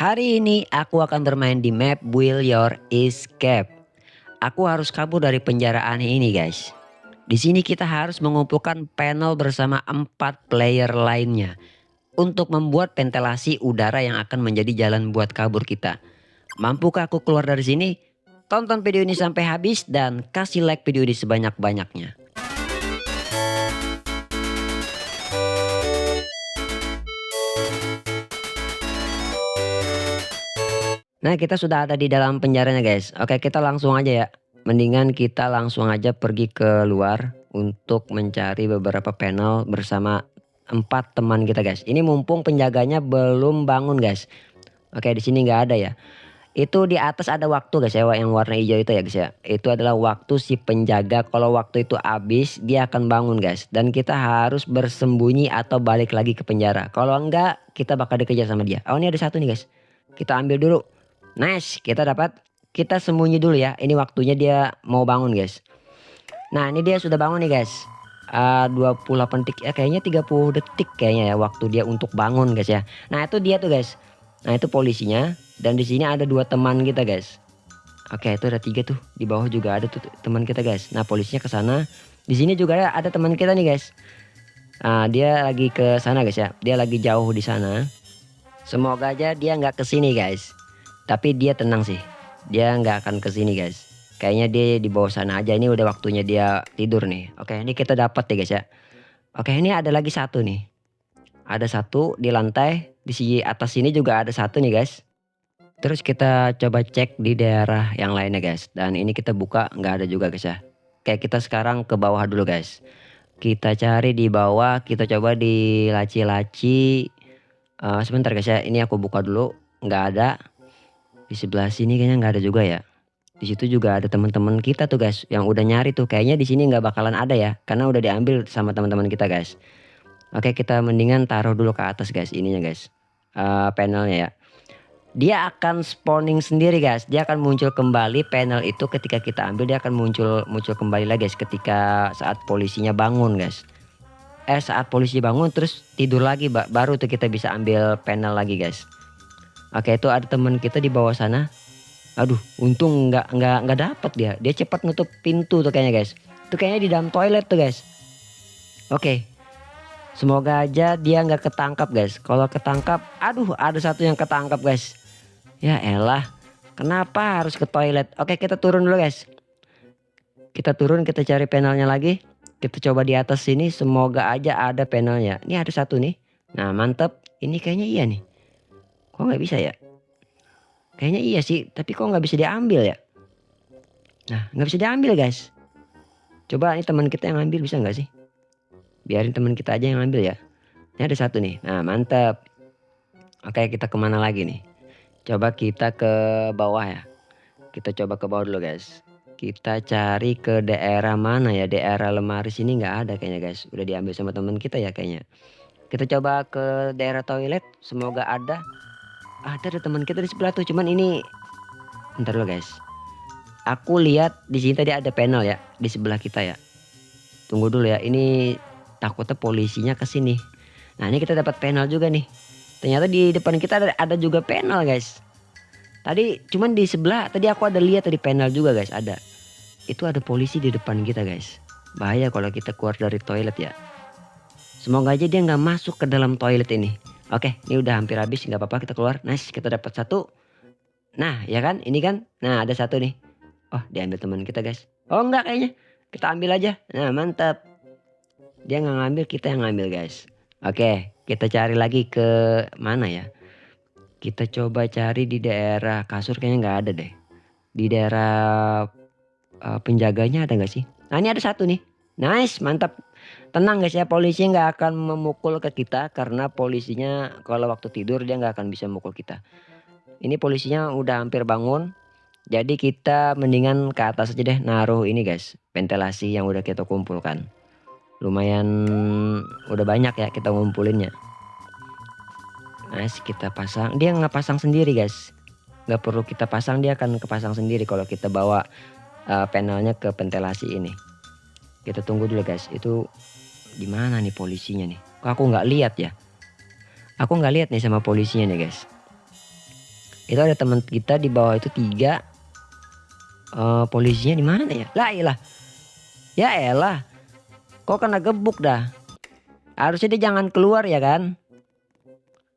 Hari ini aku akan bermain di map Will Your Escape. Aku harus kabur dari penjara aneh ini, guys. Di sini kita harus mengumpulkan panel bersama 4 player lainnya untuk membuat ventilasi udara yang akan menjadi jalan buat kabur kita. Mampukah aku keluar dari sini? Tonton video ini sampai habis dan kasih like video ini sebanyak-banyaknya. Nah, kita sudah ada di dalam penjaranya, guys. Oke, kita langsung aja ya. Mendingan kita langsung aja pergi ke luar untuk mencari beberapa panel bersama 4 teman kita, guys. Ini mumpung penjaganya belum bangun, guys. Oke, di sini nggak ada ya. Itu di atas ada waktu, guys ya, yang warna hijau itu ya, guys ya. Itu adalah waktu si penjaga. Kalau waktu itu habis, dia akan bangun, guys. Dan kita harus bersembunyi atau balik lagi ke penjara. Kalau enggak, kita bakal dikejar sama dia. Oh, ini ada satu nih, guys. Kita ambil dulu. Nice, kita dapat. Kita sembunyi dulu ya. Ini waktunya dia mau bangun, guys. Nah, ini dia sudah bangun nih, guys. 28 detik kayaknya 30 detik kayaknya ya waktu dia untuk bangun, guys ya. Nah, itu dia tuh, guys. Nah, itu polisinya dan di sini ada 2 teman kita, guys. Oke, itu ada 3 tuh. Di bawah juga ada tuh teman kita, guys. Nah, polisinya ke sana. Di sini juga ada teman kita nih, guys. Dia lagi ke sana, guys ya. Dia lagi jauh di sana. Semoga aja dia nggak ke sini, guys. Tapi dia tenang sih. Dia nggak akan ke sini, guys. Kayaknya dia di bawah sana aja. Ini udah waktunya dia tidur nih. Oke, ini kita dapat ya, guys ya. Oke, ini ada lagi satu nih. Ada satu di lantai. Di sisi atas sini juga ada satu nih, guys. Terus kita coba cek di daerah yang lainnya, guys. Dan ini kita buka nggak ada juga, guys ya. Oke, kita sekarang ke bawah dulu, guys. Kita cari di bawah. Kita coba di laci-laci. Sebentar, guys ya. Ini aku buka dulu. Nggak ada. Di sebelah sini kayaknya nggak ada juga ya. Di situ juga ada teman-teman kita tuh, guys, yang udah nyari tuh. Kayaknya di sini nggak bakalan ada ya, karena udah diambil sama teman-teman kita, guys. Oke, kita mendingan taruh dulu ke atas, guys, ininya, guys. Panelnya ya. Dia akan spawning sendiri, guys. Dia akan muncul kembali panel itu ketika kita ambil. Dia akan muncul kembali lagi, guys, ketika saat polisinya bangun, guys. Saat polisi bangun terus tidur lagi, baru tuh kita bisa ambil panel lagi, guys. Oke, itu ada teman kita di bawah sana. Aduh, untung nggak dapat dia. Dia cepat nutup pintu tuh kayaknya, guys. Itu kayaknya di dalam toilet tuh, guys. Oke. Semoga aja dia nggak ketangkap, guys. Kalau ketangkap, aduh, ada satu yang ketangkap, guys. Ya elah, kenapa harus ke toilet? Oke, kita turun dulu, guys. Kita turun, kita cari panelnya lagi. Kita coba di atas sini, semoga aja ada panelnya. Ini ada satu nih. Nah, mantep. Ini kayaknya iya nih. Kok nggak bisa ya? Kayaknya iya sih, tapi kok nggak bisa diambil ya? Nah, nggak bisa diambil, guys. Coba ini teman kita yang ambil, bisa nggak sih? Biarin teman kita aja yang ambil ya. Ini ada satu nih. Nah, mantap. Oke, kita kemana lagi nih? Coba kita ke bawah ya. Kita coba ke bawah dulu, guys. Kita cari ke daerah mana ya? Daerah lemari sini nggak ada kayaknya, guys. Udah diambil sama teman kita ya kayaknya. Kita coba ke daerah toilet. Semoga ada. Ada teman kita di sebelah tuh. Cuman ini, bentar dulu, guys. Aku lihat di sini tadi ada panel ya di sebelah kita ya. Tunggu dulu ya. Ini takutnya polisinya ke sini. Nah, ini kita dapat panel juga nih. Ternyata di depan kita ada juga panel, guys. Tadi cuman di sebelah. Tadi aku ada lihat tadi panel juga, guys. Ada. Itu ada polisi di depan kita, guys. Bahaya kalau kita keluar dari toilet ya. Semoga aja dia nggak masuk ke dalam toilet ini. Oke, ini udah hampir habis, nggak apa-apa, kita keluar. Nice, kita dapat satu. Nah, ya kan, ini kan. Nah, ada satu nih. Oh, diambil teman kita, guys. Oh, enggak kayaknya. Kita ambil aja. Nah, mantap. Dia nggak ngambil, kita yang ngambil, guys. Oke, kita cari lagi ke mana ya? Kita coba cari di daerah kasur, kayaknya nggak ada deh. Di daerah penjaganya ada nggak sih? Nah, ini ada satu nih. Nice, mantap. Tenang, guys ya, polisi nggak akan memukul ke kita karena polisinya kalau waktu tidur dia nggak akan bisa mukul kita. Ini polisinya udah hampir bangun, jadi kita mendingan ke atas aja deh naruh ini, guys, ventilasi yang udah kita kumpulkan. Lumayan udah banyak ya kita ngumpulinnya. Nice, kita pasang. Dia nggak pasang sendiri, guys. Nggak perlu kita pasang, dia akan kepasang sendiri kalau kita bawa panelnya ke ventilasi ini. Kita tunggu dulu, guys. Itu di mana nih polisinya nih? Kok aku nggak lihat ya? Aku nggak lihat nih sama polisinya nih, guys. Itu ada teman kita di bawah itu 3. Polisinya di mana ya? Lah iyalah. Ya elah. Kok kena gebuk dah. Harusnya dia jangan keluar ya kan?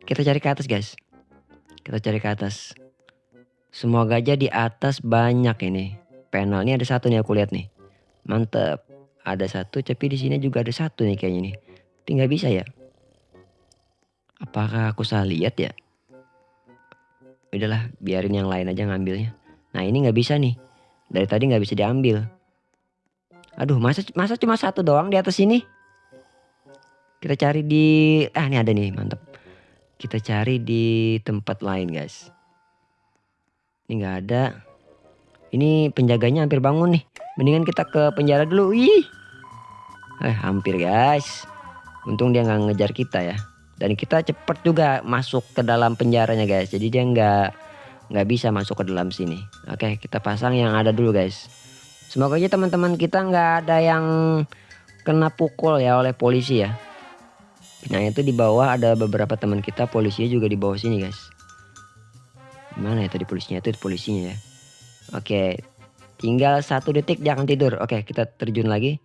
Kita cari ke atas guys. Kita cari ke atas. Semoga aja di atas banyak ini panel. Ini ada satu nih aku lihat nih. Mantep. Ada satu, tapi di sini juga ada satu nih kayaknya nih. Tapi nggak bisa ya. Apakah aku salah lihat ya? Udahlah, biarin yang lain aja ngambilnya. Nah ini nggak bisa nih. Dari tadi nggak bisa diambil. Aduh, masa cuma satu doang di atas sini? Kita cari di ini ada nih, mantep. Kita cari di tempat lain guys. Ini nggak ada. Ini penjaganya hampir bangun nih. Mendingan kita ke penjara dulu. Wih. Hampir guys. Untung dia nggak ngejar kita ya. Dan kita cepet juga masuk ke dalam penjaranya guys. Jadi dia nggak bisa masuk ke dalam sini. Oke, kita pasang yang ada dulu guys. Semoga aja teman-teman kita nggak ada yang kena pukul ya oleh polisi ya. Nah itu di bawah ada beberapa teman kita, polisinya juga di bawah sini guys. Gimana ya tadi polisinya? Itu polisinya ya. Oke, tinggal 1 detik jangan tidur. Oke, kita terjun lagi.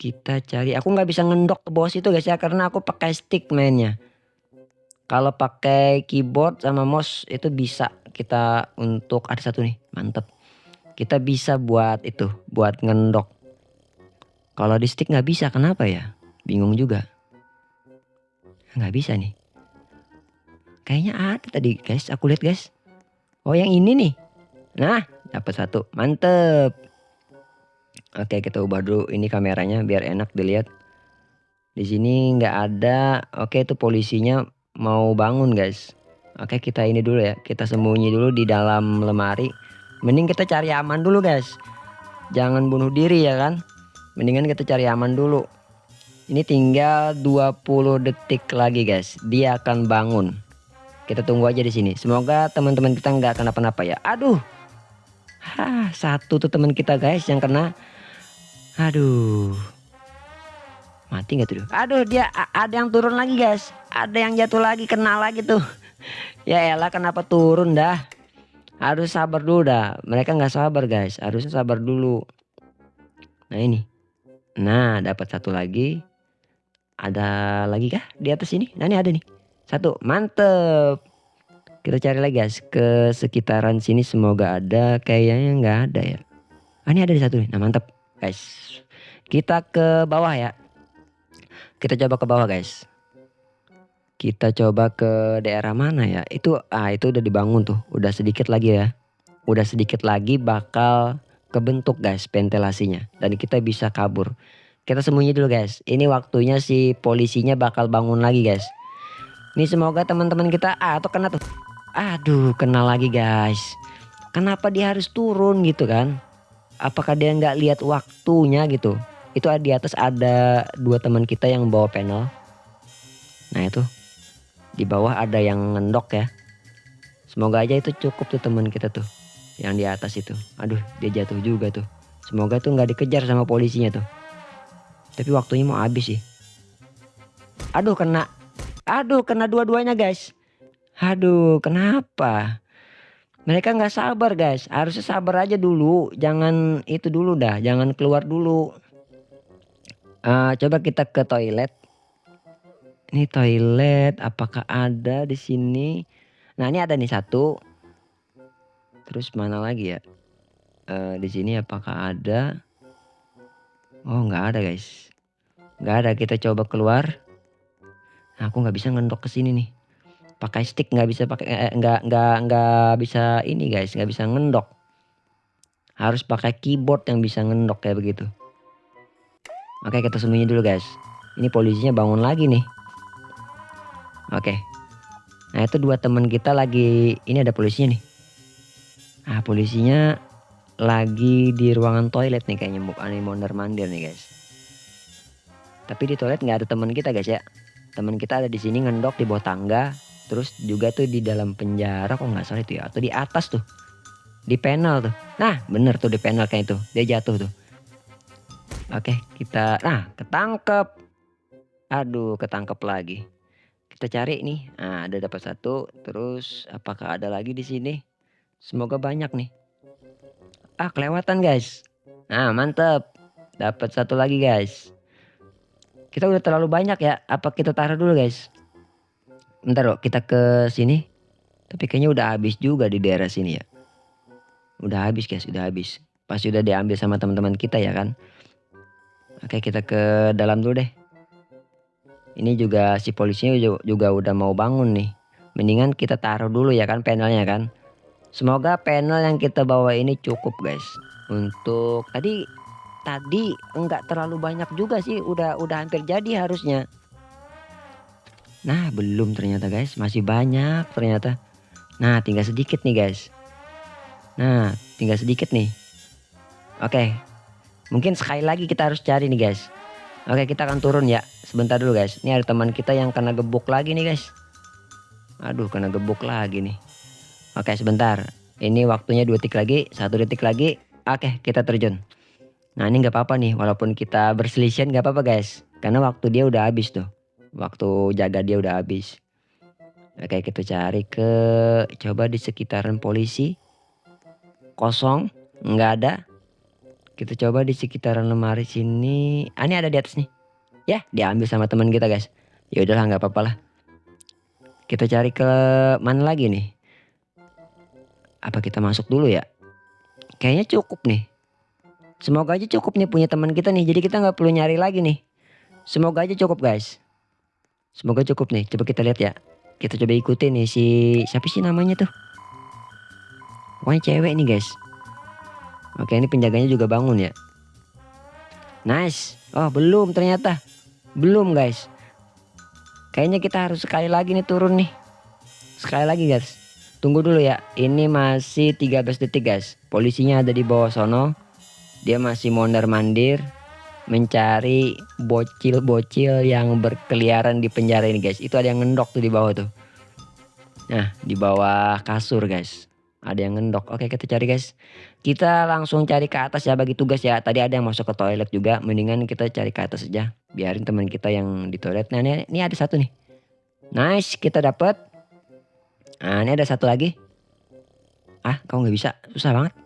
Kita cari. Aku nggak bisa ngendok ke bawah situ guys ya, karena aku pakai stick mainnya. Kalau pakai keyboard sama mouse itu bisa kita untuk ada satu nih, mantep. Kita bisa buat itu, buat ngendok. Kalau di stick nggak bisa, kenapa ya? Bingung juga. Nggak bisa nih. Kayaknya ada tadi guys, aku lihat guys. Oh yang ini nih. Nah, dapat satu, mantep. Oke, kita ubah dulu ini kameranya biar enak dilihat. Di sini nggak ada. Oke, itu polisinya mau bangun guys. Oke, kita ini dulu ya. Kita sembunyi dulu di dalam lemari. Mending kita cari aman dulu guys. Jangan bunuh diri ya kan. Mendingan kita cari aman dulu. Ini tinggal 20 detik lagi guys. Dia akan bangun. Kita tunggu aja di sini. Semoga teman-teman kita nggak kenapa-napa ya. Aduh. Satu tuh teman kita guys yang kena. Aduh. Mati nggak tuh? Aduh, dia ada yang turun lagi guys. Ada yang jatuh lagi, kena lagi tuh. Ya elah, kenapa turun dah? Harus sabar dulu dah. Mereka nggak sabar guys. Harusnya sabar dulu. Nah ini. Nah dapat satu lagi. Ada lagi kah di atas ini? Nah ini ada nih. Satu. Mantep. Kita cari lagi guys. Ke sekitaran sini semoga ada. Kayaknya nggak ada ya. Ini ada di satu nih. Nah mantep guys. Kita ke bawah ya. Kita coba ke bawah guys. Kita coba ke daerah mana ya? Itu udah dibangun tuh. Udah sedikit lagi ya. Udah sedikit lagi bakal kebentuk guys ventilasinya. Dan kita bisa kabur. Kita sembunyi dulu guys. Ini waktunya si polisinya bakal bangun lagi guys. Ini semoga teman-teman kita atau kena tuh. Aduh, kena lagi guys. Kenapa dia harus turun gitu kan? Apakah dia nggak lihat waktunya gitu? Itu di atas ada 2 teman kita yang bawa panel. Nah itu. Di bawah ada yang ngendok ya. Semoga aja itu cukup tuh teman kita tuh. Yang di atas itu. Aduh, dia jatuh juga tuh. Semoga tuh nggak dikejar sama polisinya tuh. Tapi waktunya mau habis sih. Aduh, kena. Aduh, kena dua-duanya guys. Aduh, kenapa? Mereka nggak sabar guys. Harusnya sabar aja dulu. Jangan itu dulu dah. Jangan keluar dulu. Coba kita ke toilet. Ini toilet, apakah ada di sini? Nah ini ada nih satu. Terus mana lagi ya? Di sini apakah ada? Oh nggak ada guys. Nggak ada. Kita coba keluar. Nah, aku nggak bisa ngendok ke sini nih. Pakai stick nggak bisa pakai. Nggak bisa ini guys. Nggak bisa ngendok. Harus pakai keyboard yang bisa ngendok kayak begitu. Oke, kita sembunyi dulu guys. Ini polisinya bangun lagi nih. Oke. Nah itu 2 teman kita lagi. Ini ada polisinya nih. Polisinya lagi di ruangan toilet nih kayaknya. Mondar mandir nih guys. Tapi di toilet nggak ada teman kita guys ya. Teman kita ada di sini ngendok di bawah tangga. Terus juga tuh di dalam penjara kok nggak salah itu ya. Atau di atas tuh. Di panel tuh. Nah bener tuh di panel kayak itu. Dia jatuh tuh. Oke kita. Nah ketangkep. Aduh ketangkep lagi. Kita cari nih. Nah, ada dapat satu. Terus apakah ada lagi di sini? Semoga banyak nih. Ah, kelewatan guys. Nah, mantep. Dapat satu lagi guys. Kita udah terlalu banyak ya. Apa kita taruh dulu guys? Bentar loh, kita ke sini. Tapi kayaknya udah habis juga di daerah sini ya. Udah habis guys, udah habis. Pasti udah diambil sama teman-teman kita ya kan. Oke, kita ke dalam dulu deh. Ini juga si polisinya juga udah mau bangun nih. Mendingan kita taruh dulu ya kan panelnya kan. Semoga panel yang kita bawa ini cukup guys. Untuk tadi enggak terlalu banyak juga sih, udah hampir jadi harusnya. Nah, belum ternyata guys, masih banyak ternyata. Nah, tinggal sedikit nih guys. Nah, tinggal sedikit nih. Oke. Mungkin sekali lagi kita harus cari nih guys. Oke, kita akan turun ya. Sebentar dulu guys. Ini ada teman kita yang kena gebuk lagi nih guys. Aduh, kena gebuk lagi nih. Oke, sebentar. Ini waktunya 2 detik lagi, 1 detik lagi. Oke, kita terjun. Nah, ini nggak apa-apa nih, walaupun kita berselisihan nggak apa-apa guys. Karena waktu dia udah habis tuh. Waktu jaga dia udah habis. Oke, kita cari coba di sekitaran polisi. Kosong, nggak ada. Kita coba di sekitaran lemari sini. Ah, ini ada di atas nih. Ya, diambil sama teman kita guys. Ya udahlah, nggak apa-apa lah. Kita cari ke mana lagi nih? Apa kita masuk dulu ya? Kayaknya cukup nih. Semoga aja cukup nih punya teman kita nih. Jadi kita nggak perlu nyari lagi nih. Semoga aja cukup guys. Semoga cukup nih. Coba kita lihat ya. Kita coba ikutin nih siapa sih namanya tuh? Pokoknya cewek nih guys. Oke, ini penjaganya juga bangun ya. Nice. Oh, belum ternyata. Belum guys. Kayaknya kita harus sekali lagi nih turun nih. Sekali lagi guys. Tunggu dulu ya. Ini masih 13 detik guys. Polisinya ada di bawah sono. Dia masih mondar-mandir mencari bocil-bocil yang berkeliaran di penjara ini guys. Itu ada yang ngendok tuh di bawah tuh. Nah, di bawah kasur guys. Ada yang ngendok. Oke, kita cari guys. Kita langsung cari ke atas ya, bagi tugas ya. Tadi ada yang masuk ke toilet juga. Mendingan kita cari ke atas aja. Biarin teman kita yang di toilet. Nah, ini ada satu nih. Nice, kita dapet. Nah, ini ada satu lagi. Ah, kau nggak bisa. Susah banget.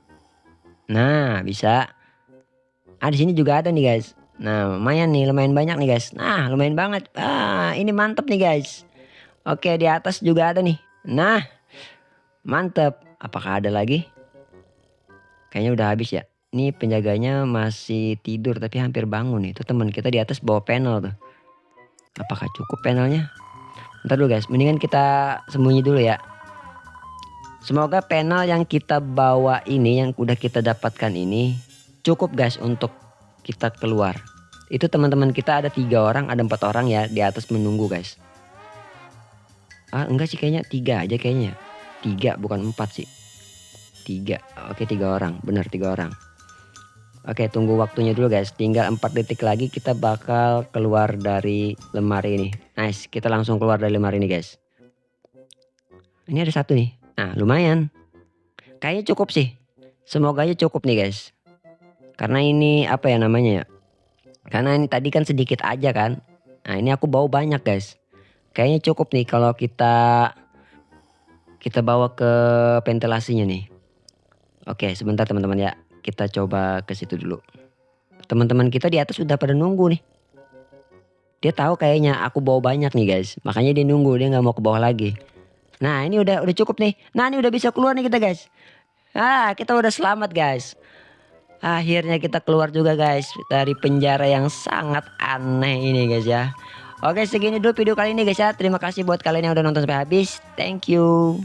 Nah, bisa. Ah, di sini juga ada nih guys. Nah, lumayan nih, lumayan banyak nih guys. Nah, lumayan banget. Ah, ini mantep nih guys. Oke, di atas juga ada nih. Nah, mantep. Apakah ada lagi? Kayaknya udah habis ya. Ini penjaganya masih tidur tapi hampir bangun nih. Itu teman kita di atas bawa panel tuh. Apakah cukup panelnya? Ntar dulu guys, mendingan kita sembunyi dulu ya. Semoga panel yang kita bawa ini, yang udah kita dapatkan ini cukup guys untuk kita keluar. Itu teman-teman kita ada 3 orang, ada 4 orang ya di atas menunggu guys. Ah, enggak sih, kayaknya 3 aja kayaknya. 3 bukan 4 sih. 3. Oke, 3 orang. Benar, 3 orang. Oke, tunggu waktunya dulu guys. Tinggal 4 detik lagi kita bakal keluar dari lemari ini. Nice, kita langsung keluar dari lemari ini guys. Ini ada satu nih. Nah, lumayan. Kayaknya cukup sih. Semoga aja cukup nih guys. Karena ini apa ya namanya ya? Karena ini tadi kan sedikit aja kan. Nah, ini aku bawa banyak guys. Kayaknya cukup nih kalau kita bawa ke ventilasinya nih. Oke, sebentar teman-teman ya. Kita coba ke situ dulu. Teman-teman kita di atas udah pada nunggu nih. Dia tahu kayaknya aku bawa banyak nih guys. Makanya dia nunggu, dia nggak mau ke bawah lagi. Nah, ini udah cukup nih. Nah, ini udah bisa keluar nih kita guys. Ah, kita udah selamat guys. Akhirnya kita keluar juga guys dari penjara yang sangat aneh ini guys ya. Oke, segini dulu video kali ini guys ya. Terima kasih buat kalian yang udah nonton sampai habis. Thank you.